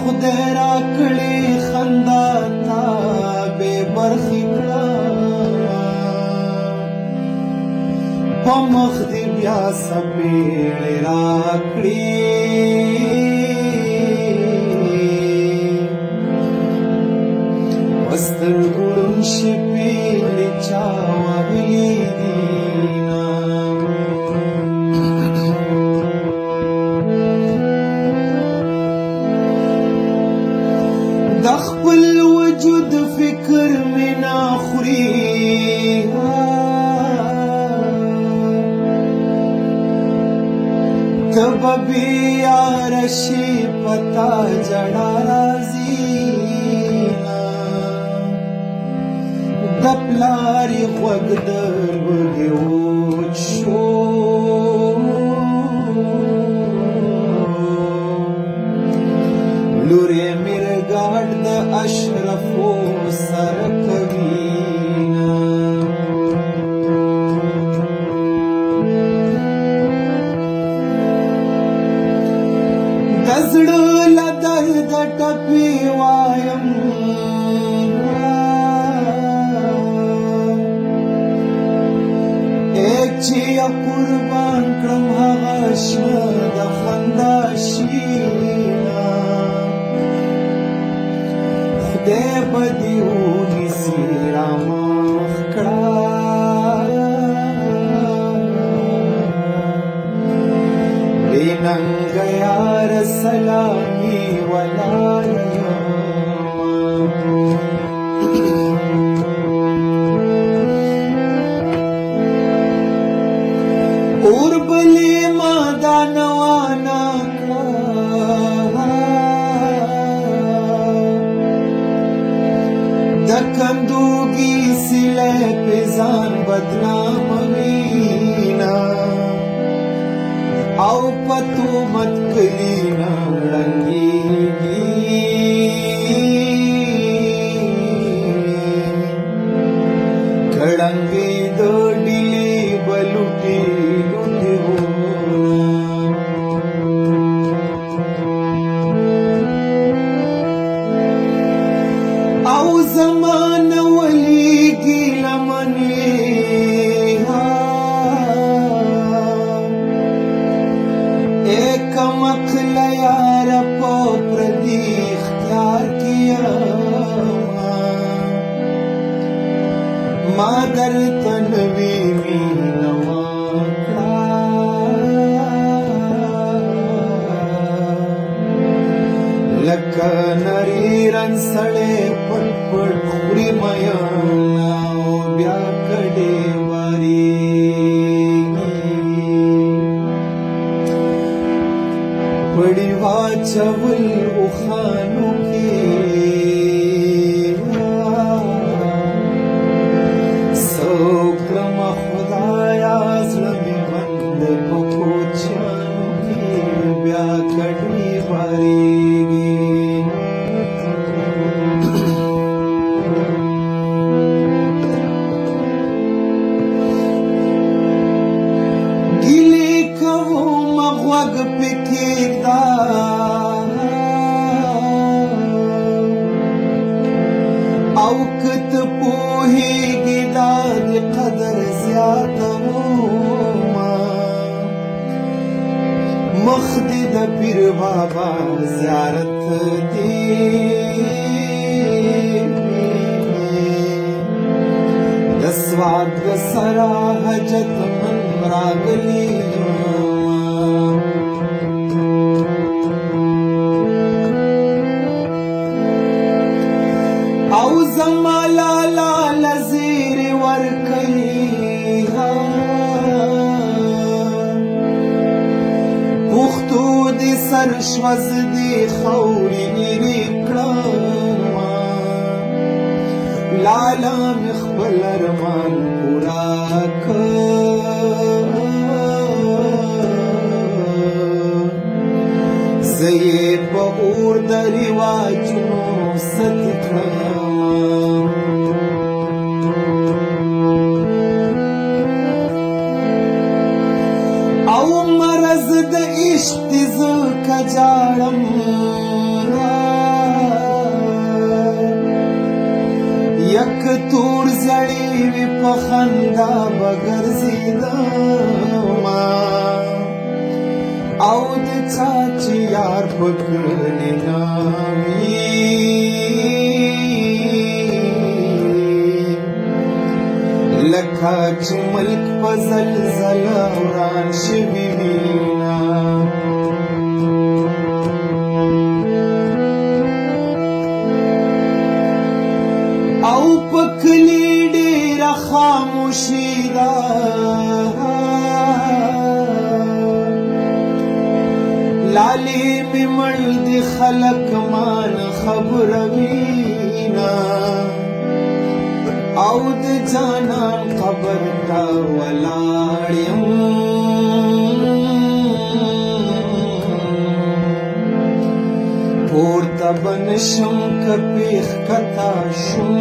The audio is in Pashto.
خدای راکړې خندا تا بې برخې کړه په مخ دې بیا څپېړې راکړې په سترګو ړوند شپېلې چا وهلې دينه د خپل وجود فکر مې نه خوري ته به بیا راشې پتا جړا راځي د پلارې غوږ د لوږې وچ شو لور یې مېرګاډ د اشرفو سره کوینه د زړه له درده ټپې وایم چې قربان کړم هغه شنه د خندا شینه خدای به دې ونیسي رامخ کړه بې ننګه یار سلامي ولاړ اور بلی ما دانوانا د کندوگی سلے پیزان بدنام وینا او پتو مت کلینا رنگیگی کڑنگی دو ڈیلی بلوٹی او زمان ولیگی لمنی ایک مقل یار پا پردی اختیار کیا مادر تنوی مینوا لکه نریرن سړی پټ پټ خوري میانا او بیا کډې واریږي پړي واچول اوښانو کې څه کړمه خدایا زړه مې بند په کوچیانو کې بیا کډې واریږي غوږ پکې دا او کت پوهېږي دا د قدر زیاتوما مخ دې د پیر بابا زیارت دی د سواد سره حجت من راغلی او زما لالا لزیر ورکلی پختو دی سرشوز دی خوری ایری کړما لالا مخبل ارمان پورا زی په اور د رواجونو ست او مرض د عشق ز کجاړم تور زړې وي په خندا به ګرځېدمه او د چا چې یار په کړلې نه وي لکه چې ملک په زلزله وران شوي وینا او په کلي ډېره خاموشي ده لالې مې مړ دي خلک مان خبروينه او د جانان قبر ته ولاړ یم پورته به نشم که پیښ کته شم